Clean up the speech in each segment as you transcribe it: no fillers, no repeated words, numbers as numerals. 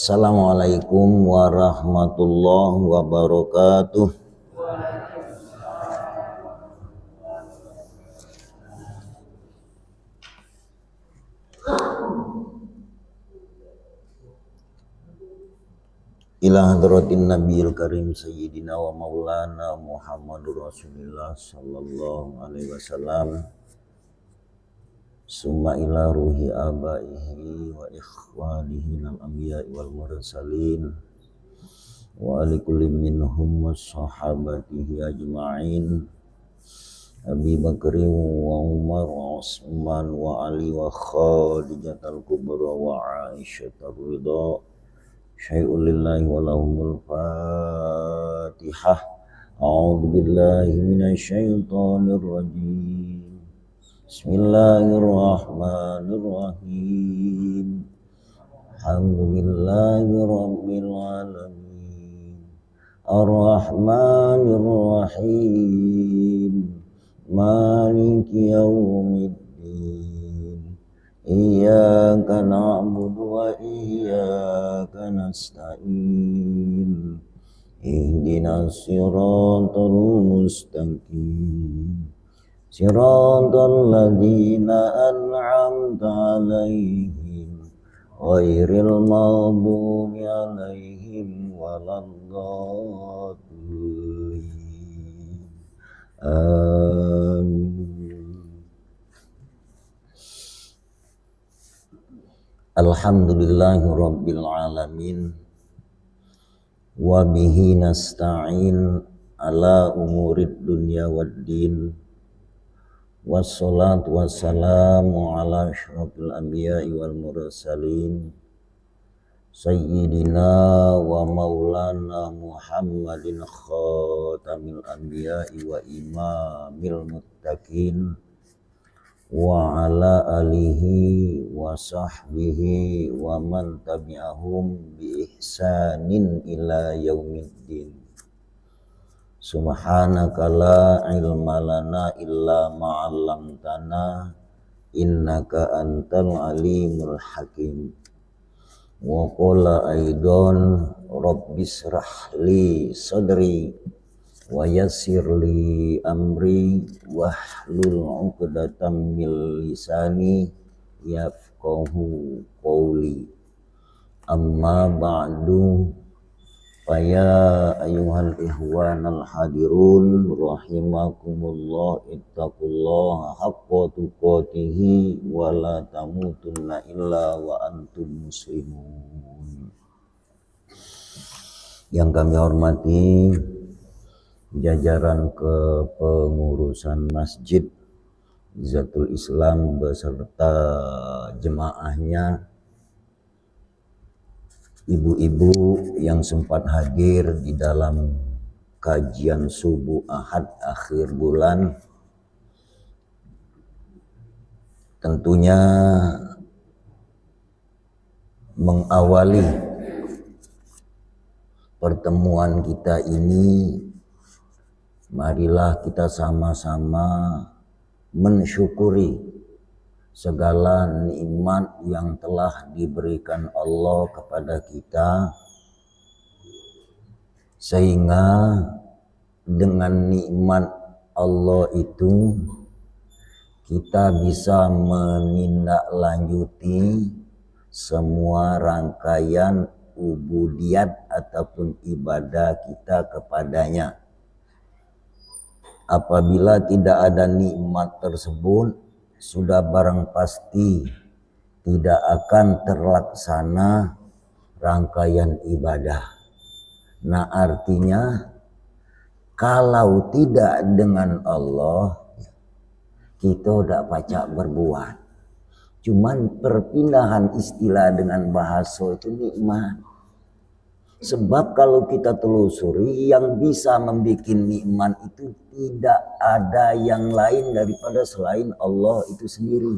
Assalamualaikum warahmatullahi wabarakatuh. Ila hadratin nabiyil karim sayyidina wa maulana Muhammadur Rasulullah sallallahu alaihi wasallam. Summa ila ruhi abaihi wa ikhwanihi al anbiya'i wal mursalin wa ali kulli minhum wassahabatihi ajma'in. Abi Bakri wa Umar wa Utsman wa Ali wa Khadijah al-Kubra wa Aisyah ar-Ridha. Syai'un lillahi wa lahumul Fatihah. A'udzu billahi minasyaitonir rajim. Bismillahirrahmanirrahim. Alhamdulillahi rabbil alamin. Ar-Rahmanir Rahim. Maliki yaumiddin. Iyyaka na'budu wa iyyaka nasta'in. Ihdinas siratal mustaqim. Siratal ladzina an'amta 'alaihim ghairil maghdubi 'alaihim waladdallin. Amin. Alhamdulillahi rabbil alamin. Wa bihi nasta'in ala umurid dunya waddin. Wassalatu wassalamu ala asyrafil anbiya'i wal mursalin sayyidina wa maulana Muhammadin khatamil anbiya'i wa imamil muttaqin wa ala alihi wa sahbihi wa man tabi'ahum bi ihsanin ila yaumiddin. Subhanaka la ilma lana illa ma 'allamtana innaka antal alimul hakim. Wa qala aidan rabbishrah li sadri wa yassir li amri wahlul 'uqdatam min lisani yafqahu qawli. Amma ba'du. Faya ayuhal ihwanal hadirun rahimakumullah, ittaqullaha haqqa tuqatihi wa la tamutunna illa wa antum muslimun. Yang kami hormati jajaran kepengurusan Masjid Zatul Islam beserta jemaahnya, ibu-ibu yang sempat hadir di dalam kajian subuh Ahad akhir bulan, tentunya mengawali pertemuan kita ini, marilah kita sama-sama mensyukuri segala nikmat yang telah diberikan Allah kepada kita, sehingga dengan nikmat Allah itu kita bisa menindaklanjuti semua rangkaian ubudiyat ataupun ibadah kita kepadanya. Apabila tidak ada nikmat tersebut, sudah barang pasti tidak akan terlaksana rangkaian ibadah. Nah, artinya kalau tidak dengan Allah, kita tidak pacak berbuat. Cuman perpindahan istilah dengan bahasa itu nikmat. Sebab kalau kita telusuri, yang bisa membuat nikmat itu tidak ada yang lain daripada selain Allah itu sendiri.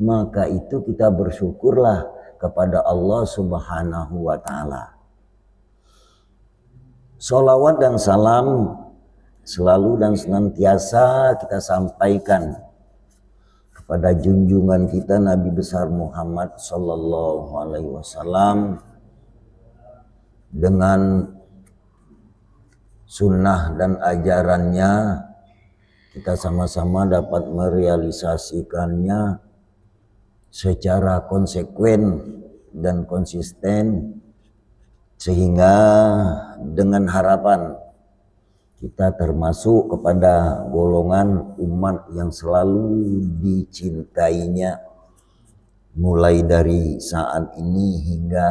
Maka itu kita bersyukurlah kepada Allah Subhanahu wa ta'ala. Sholawat dan salam selalu dan senantiasa kita sampaikan kepada junjungan kita Nabi besar Muhammad sallallahu alaihi wasallam, dengan sunnah dan ajarannya kita sama-sama dapat merealisasikannya secara konsekuen dan konsisten, sehingga dengan harapan kita termasuk kepada golongan umat yang selalu dicintainya mulai dari saat ini hingga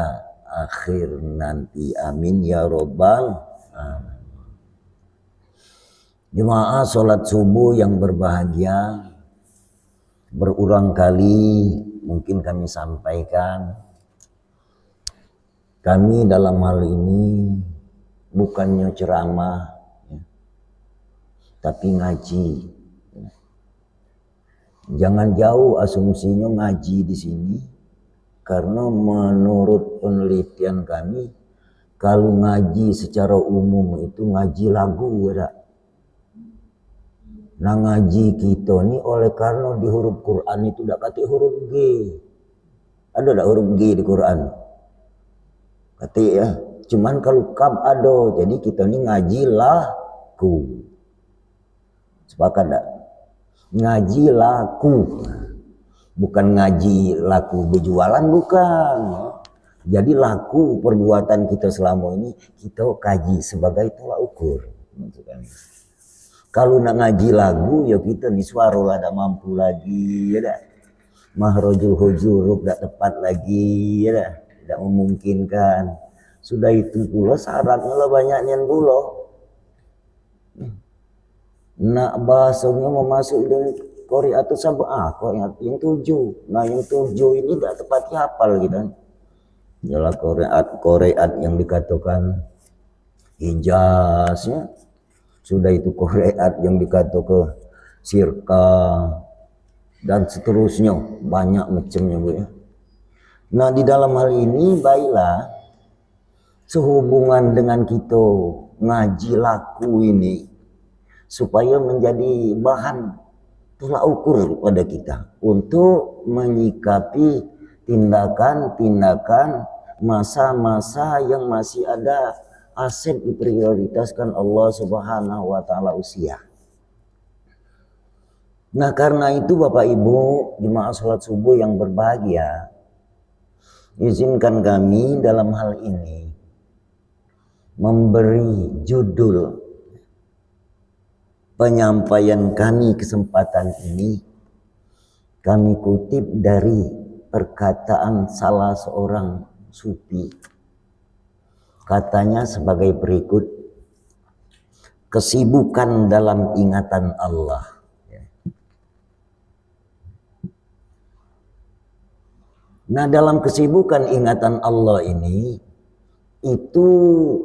akhir nanti. Amin ya robbal alamin. Jemaah sholat subuh yang berbahagia, berulang kali mungkin kami sampaikan, kami dalam hal ini bukannya ceramah, tapi ngaji. Jangan jauh asumsinya ngaji di sini, karena menurut penelitian kami, kalau ngaji secara umum itu ngaji lagu, ada. Nah ngaji kita ni oleh karena di huruf Quran itu tak kata huruf G. Ada tak huruf G di Quran? Kata ya. Cuman kalau kab ada, jadi kita ni ngaji laku. Sepakat tak? Ngaji laku. Bukan ngaji laku berjualan, bukan. Jadi laku perbuatan kita selama ini kita kaji sebagai tolak ukur. Kalau nak ngaji lagu, ya kita di suara lah tak mampu lagi, ya dah. Mahrojul hujuruk tak tepat lagi, ya dah. Tak memungkinkan. Sudah itu pula syaratnya lah banyaknya pula. Nak bahasanya memasuk dengan Korea atau sabah, kok yang 7. Nah yang 7 ini tak tepatnya hafal kita. Ialah Korea yang dikatakan Hijaznya. Sudah itu Korea yang dikata ke sirka dan seterusnya, banyak macamnya Bu ya. Nah di dalam hal ini baiklah sehubungan dengan kita ngaji laku ini supaya menjadi bahan tolak ukur pada kita untuk menyikapi tindakan-tindakan masa-masa yang masih ada aset diprioritaskan Allah Subhanahu wa taala usia. Nah, karena itu Bapak Ibu jemaah salat subuh yang berbahagia, izinkan kami dalam hal ini memberi judul penyampaian kami kesempatan ini, kami kutip dari perkataan salah seorang sufi. Katanya sebagai berikut, kesibukan dalam ingatan Allah. Nah dalam kesibukan ingatan Allah ini, itu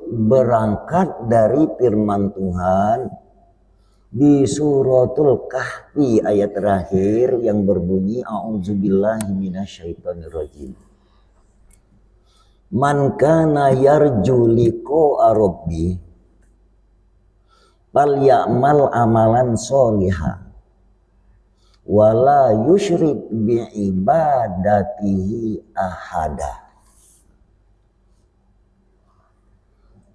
berangkat dari firman Tuhan di suratul Kahfi ayat terakhir yang berbunyi a'udzubillahi minasyaitonirrajim. Man kana yarju liqa'a rabbi falyamal amalan sholihan wala yusyrik bi ibadatihi ahada.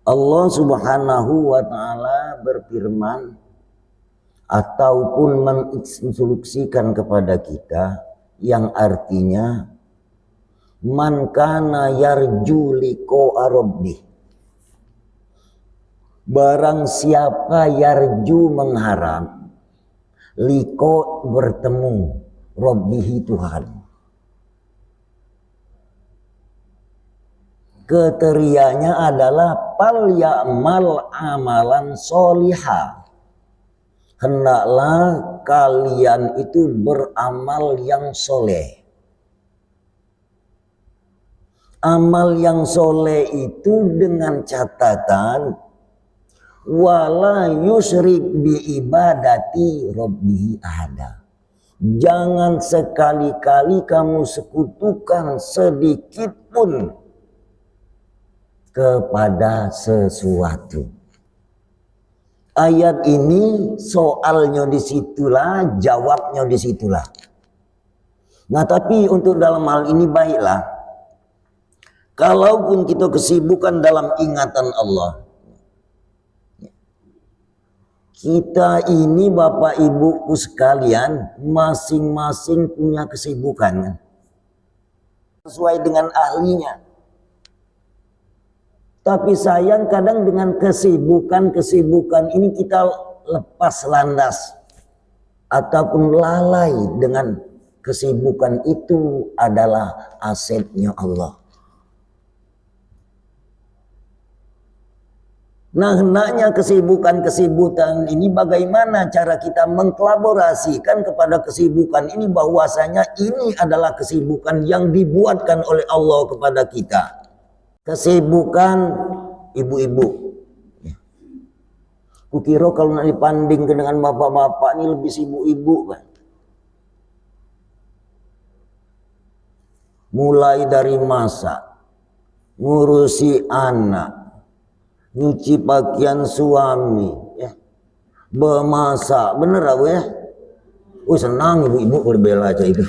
Allah Subhanahu wa taala berfirman ataupun menginstruksikan kepada kita yang artinya man kana yarju liqa'a rabbih, barang siapa yarju mengharap, liqa bertemu, rabbihi Tuhan. Kriterianya adalah fal ya'mal amalan sholiha, hendaklah kalian itu beramal yang soleh. Amal yang soleh itu dengan catatan wala yusyrik bi ibadati rabbihi ahada. Jangan sekali-kali kamu sekutukan sedikit pun kepada sesuatu. Ayat ini soalnya disitulah, jawabnya disitulah. Nah tapi untuk dalam hal ini baiklah Kalaupun kita kesibukan dalam ingatan Allah, kita ini Bapak Ibuku sekalian masing-masing punya kesibukan sesuai dengan ahlinya. Tapi sayang kadang dengan kesibukan ini kita lepas landas ataupun lalai dengan kesibukan itu adalah asetnya Allah. Nah, hendaknya kesibukan ini bagaimana cara kita mengkolaborasikan kepada kesibukan ini, bahwasanya ini adalah kesibukan yang dibuatkan oleh Allah kepada kita. Kesibukan ibu-ibu. Kukira kalau nak dipandingkan dengan bapak-bapak ini lebih sibuk ibu kan. Mulai dari masak, ngurusi anak, nyuci pakaian suami, ya, bermasak, bener aku ya. Oh senang ibu-ibu berbela aja itu.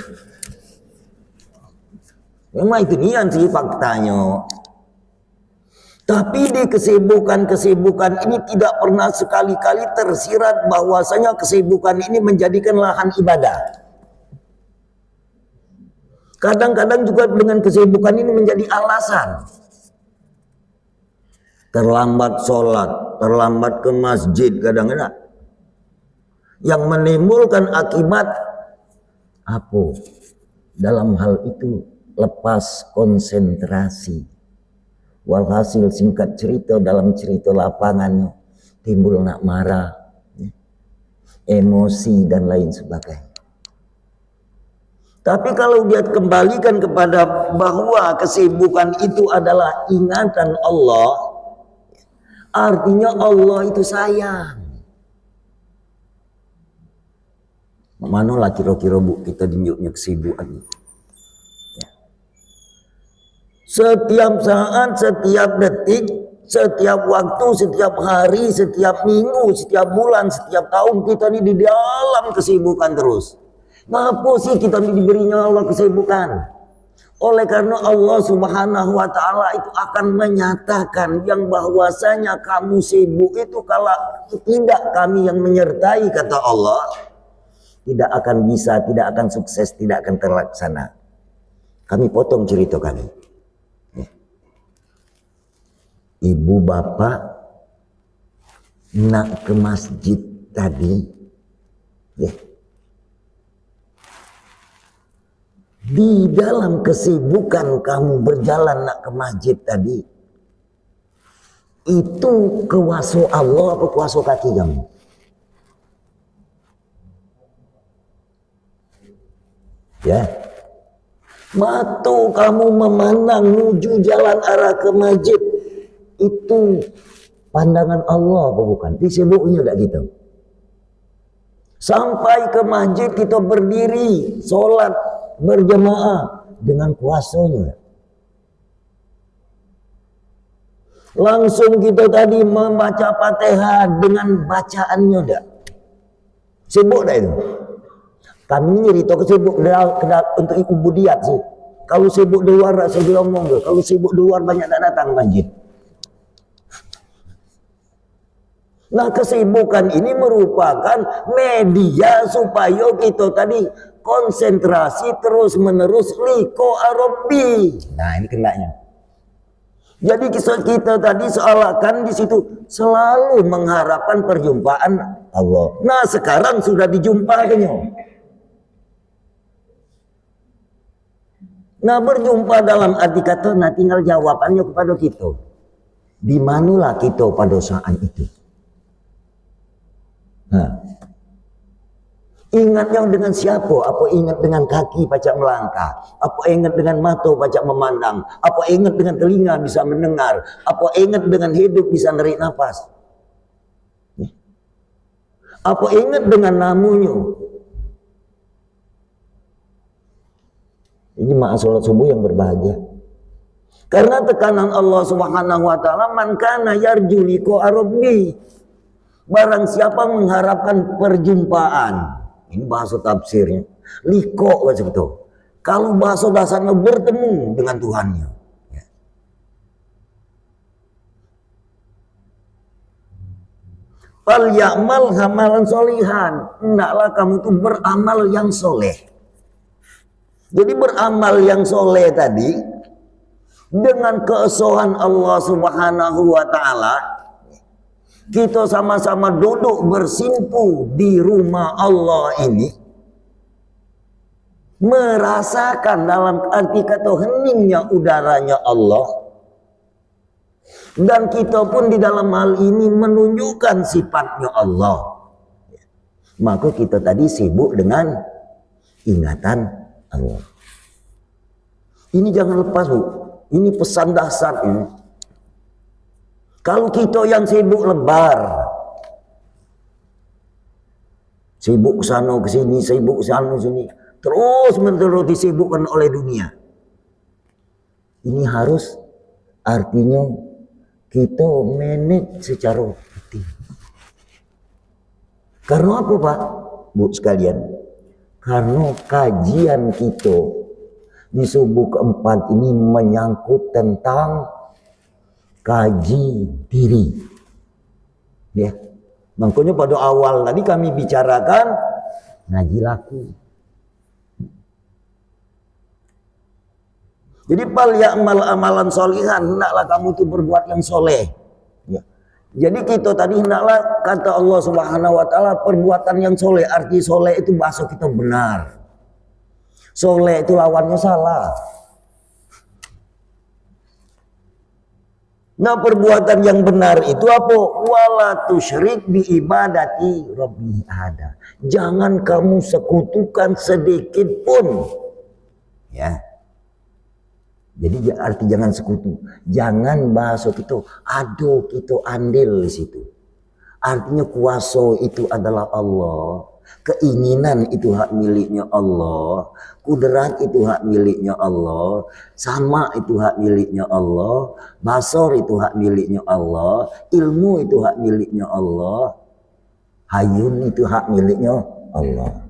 Memang itu nian sih faktanya. Tapi di kesibukan ini tidak pernah sekali-kali tersirat bahwasanya kesibukan ini menjadikan lahan ibadah. Kadang-kadang juga dengan kesibukan ini menjadi alasan. Terlambat sholat, terlambat ke masjid kadang-kadang. Yang menimbulkan akibat apa? Dalam hal itu lepas konsentrasi. Walhasil singkat cerita, dalam cerita lapangannya timbul nak marah, emosi dan lain sebagainya. Tapi kalau dia kembalikan kepada bahwa kesibukan itu adalah ingatan Allah, artinya Allah itu sayang. Manalah kira-kira bu kita dinyuknya kesibukan. Setiap saat, setiap detik, setiap waktu, setiap hari, setiap minggu, setiap bulan, setiap tahun kita ini di dalam kesibukan terus. Kenapa sih kita diberinya Allah kesibukan? Oleh karena Allah Subhanahu wa Ta'ala itu akan menyatakan yang bahwasanya kamu sibuk itu kalau tidak kami yang menyertai, kata Allah, tidak akan bisa, tidak akan sukses, tidak akan terlaksana. Kami potong cerita kami. Ibu bapak nak ke masjid tadi, di dalam kesibukan kamu berjalan nak ke masjid tadi, itu kuasa Allah apa kuasa kaki kamu? Ya, waktu kamu memandang menuju jalan arah ke masjid, itu pandangan Allah apa bukan? Disebutnya tak gitu. Sampai ke masjid kita berdiri, sholat berjemaah dengan kuasanya. Langsung kita tadi membaca Fatihah dengan bacaannya dah. Sibuk dah itu. Kami ini cerita sibuk untuk ubudiyat sih. Kalau sibuk di luar saya ngomong ke. Kalau sibuk di luar banyak tak datang masjid. Nah, kesibukan ini merupakan media supaya kita tadi konsentrasi terus menerus liko arabi. Nah, ini kenanya. Jadi kisah kita tadi seakan di situ selalu mengharapkan perjumpaan Allah. Nah, sekarang sudah dijumpainya. Nah, berjumpa dalam arti kata, nah tinggal jawabannya kepada kita. Di manalah kita pada saat itu? Nah, ingatnya dengan siapa? Apa ingat dengan kaki pacak melangkah? Apa ingat dengan mata pacak memandang? Apa ingat dengan telinga bisa mendengar? Apa ingat dengan hidup bisa narik nafas? Apa ingat dengan namunya? Ini maaf sholat subuh yang berbahagia. Karena tekanan Allah Subhanahu wa Ta'ala, man kana yarju liqa rabbi. Barang siapa mengharapkan perjumpaan, ini bahasa tafsirnya, liko begitu. Kalau bahasa dasarnya bertemu dengan Tuhannya. Fal ya'mal hamalan solihan. Hendaklah kamu itu beramal yang soleh. Jadi beramal yang soleh tadi dengan keesohan Allah Subhanahu wa taala, kita sama-sama duduk bersimpu di rumah Allah ini, merasakan dalam arti kata heningnya udaranya Allah, dan kita pun di dalam hal ini menunjukkan sifatnya Allah, maka kita tadi sibuk dengan ingatan Allah. Ini jangan lepas, Bu. Ini pesan dasar ini. Kalau kita yang sibuk lebar, sibuk sana ke sini, sibuk sana sini, terus menerus disibukkan oleh dunia. Ini harus artinya kita manage secara hati. Karena apa, Pak, Bu sekalian? Karena kajian kita di subuh keempat ini menyangkut tentang kaji diri. Ya. Makanya pada awal tadi kami bicarakan ngaji laku. Jadi fal ya'mal amalan solihan, hendaklah kamu itu berbuat yang soleh. Ya. Jadi kita tadi hendaklah, kata Allah Subhanahu wa taala, perbuatan yang soleh. Arti soleh itu bahasa kita benar. Soleh itu lawannya salah. Nah, perbuatan yang benar itu apa? Wala tusyrik bi ibadati rabbi ahada. Jangan kamu sekutukan sedikit pun. Ya. Jadi arti jangan sekutu. Jangan bahasa kita aduh kita andil di situ. Artinya kuasa itu adalah Allah. Keinginan itu hak miliknya Allah, kudrat itu hak miliknya Allah, sama itu hak miliknya Allah, basar itu hak miliknya Allah, ilmu itu hak miliknya Allah, hayun itu hak miliknya Allah.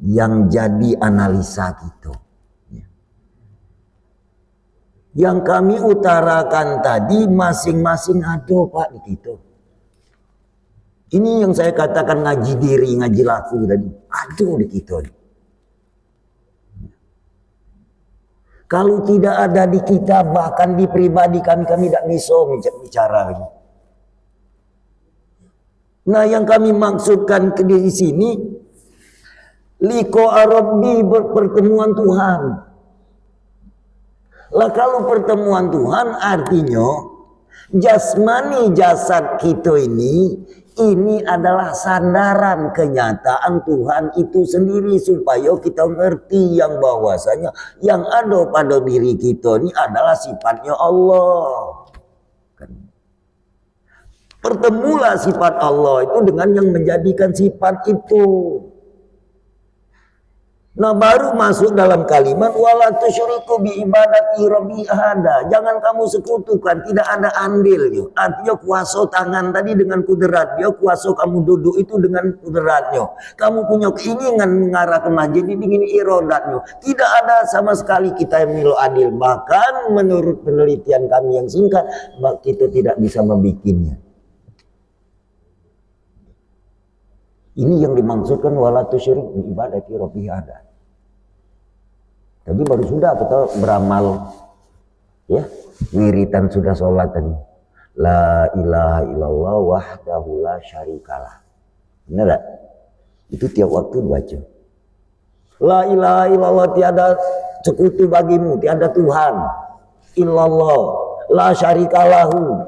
Yang jadi analisa kita. Yang kami utarakan tadi masing-masing ada, Pak, di kita. Ini yang saya katakan ngaji diri, ngaji laku tadi. Ada di kita. Kalau tidak ada di kita, bahkan di pribadi kami tidak bisa bicara. Nah, yang kami maksudkan di sini, liko arabi, pertemuan Tuhan. Lah kalau pertemuan Tuhan artinya jasmani jasad kita ini adalah sandaran kenyataan Tuhan itu sendiri, supaya kita ngerti yang bahwasanya yang ada pada diri kita ini adalah sifatnya Allah. Pertemulah sifat Allah itu dengan yang menjadikan sifat itu. Nah, baru masuk dalam kalimat wala tusyriku bi ibadati rabbi ahada. Jangan kamu sekutukan, tidak ada andilnya. Artinya kuasa tangan tadi dengan kudratnya, kuasa kamu duduk itu dengan kudratnya. Kamu punya keinginan mengarah ke masjid ini dengan iradatnya. Tidak ada sama sekali kita yang milu adil. Bahkan menurut penelitian kami yang singkat, kita tidak bisa membikinnya. Ini yang dimaksudkan wala tusyrik bi ibadati rabbi ahada. Jadi baru sudah kita beramal, ya, wiritan sudah sholat tadi. La ilaha illallah wahdahu la syarikalah. Benar tak? Itu tiap waktu baca. La ilaha illallah, tiada sekutu bagimu, tiada Tuhan. Illallah, la syarikalahu.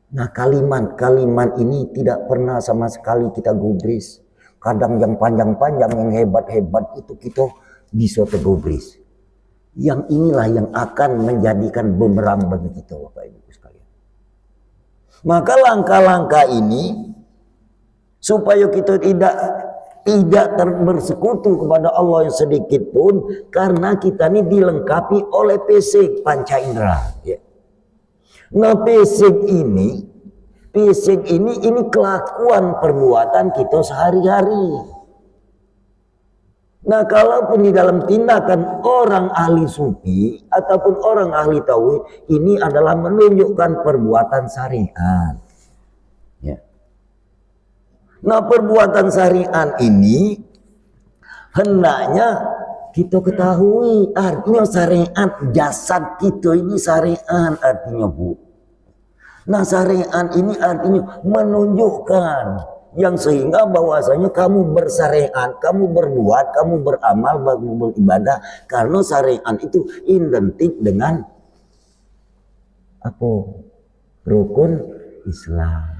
Nah, kalimat ini tidak pernah sama sekali kita gubris. Kadang yang panjang-panjang, yang hebat-hebat itu kita bisa tergubris. Yang inilah yang akan menjadikan bumerang bagi kita, Bapak Ibu sekalian. Maka langkah-langkah ini supaya kita tidak bersekutu kepada Allah yang sedikit pun, karena kita ini dilengkapi oleh fisik panca indera. Ya. Nah, fisik ini kelakuan perbuatan kita sehari-hari. Nah, kalaupun di dalam tindakan orang ahli sufi ataupun orang ahli tauhid, ini adalah menunjukkan perbuatan syariat. Ya. Nah, perbuatan syariat ini hendaknya kita ketahui artinya syariat, jasad kita ini syariat artinya, Bu. Nah, syariat ini artinya menunjukkan yang sehingga bahwasanya kamu bersyariat, kamu berbuat, kamu beramal, kamu beribadah karena syariat itu identik dengan apa? Rukun Islam.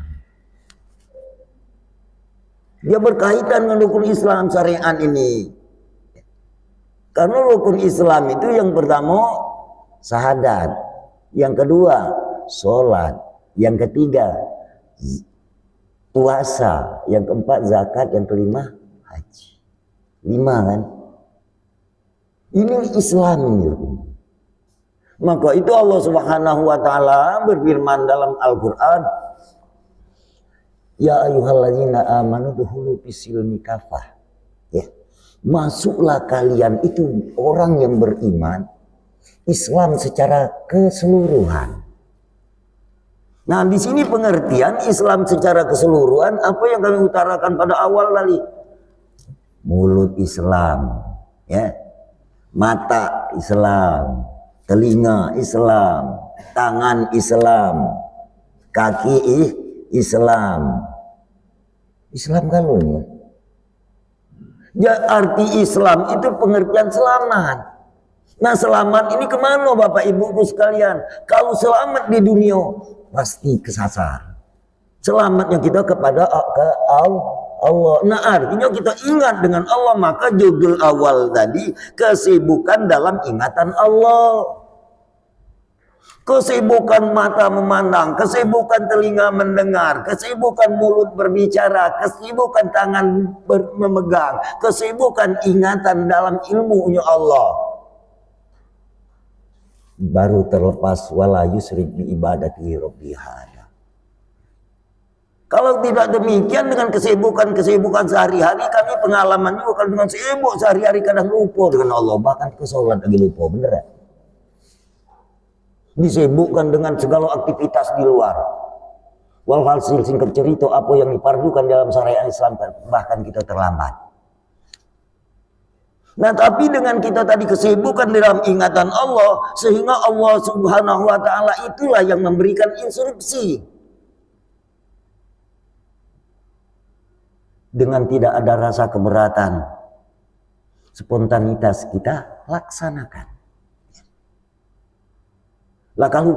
Dia berkaitan dengan rukun Islam syariat ini. Karena rukun Islam itu yang pertama syahadat, yang kedua sholat, yang ketiga puasa, yang keempat zakat, yang kelima haji. 5 kan? Ini Islam ini. Maka itu Allah Subhanahu wa taala berfirman dalam Al-Qur'an, ya ayyuhalladzina amanu dukhulu fis-silmi kafah. Ya. Masuklah kalian itu orang yang beriman Islam secara keseluruhan. Nah, di sini pengertian Islam secara keseluruhan apa yang kami utarakan pada awal tadi. Mulut Islam, ya. Mata Islam, telinga Islam, tangan Islam, kaki Islam. Islam kalau ya. Ya, arti Islam itu pengertian selamat. Nah, selamat ini kemana Bapak Ibuku sekalian? Kalau selamat di dunia pasti kesasar. Selamatnya kita kepada Allah. Nah, artinya kita ingat dengan Allah. Maka judul awal tadi kesibukan dalam ingatan Allah. Kesibukan mata memandang, kesibukan telinga mendengar, kesibukan mulut berbicara, kesibukan tangan memegang, kesibukan ingatan dalam ilmunya Allah. Baru terlepas wala yusrik bi ibadati rabbihada. Kalau tidak demikian dengan kesibukan sehari-hari, kami pengalamannya bukan dengan sibuk sehari-hari kadang lupa dengan Allah, bahkan ke sholat lagi lupa, bener ya? Disibukkan dengan segala aktivitas di luar. Walhasil singkat cerita apa yang dipardukan dalam syariat Islam bahkan kita terlambat. Nah, tapi dengan kita tadi kesibukan dalam ingatan Allah sehingga Allah Subhanahu wa taala itulah yang memberikan instruksi. Dengan tidak ada rasa keberatan, spontanitas kita laksanakan. Lah kalau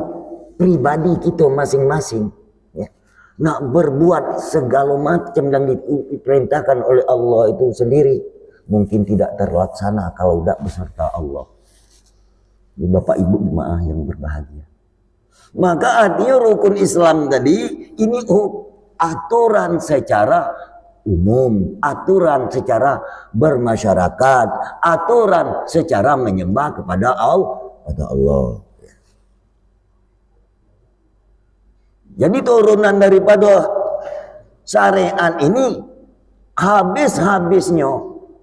pribadi kita masing-masing ya, nak berbuat segala macam yang diperintahkan oleh Allah itu sendiri mungkin tidak terlaksana kalau tidak beserta Allah. Bapak Ibu jemaah yang berbahagia. Maka artinya rukun Islam tadi ini aturan secara umum, aturan secara bermasyarakat, aturan secara menyembah kepada Allah. Jadi turunan daripada syariat ini habis-habisnya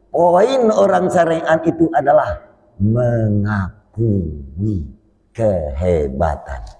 poin orang syariat itu adalah mengakui kehebatan.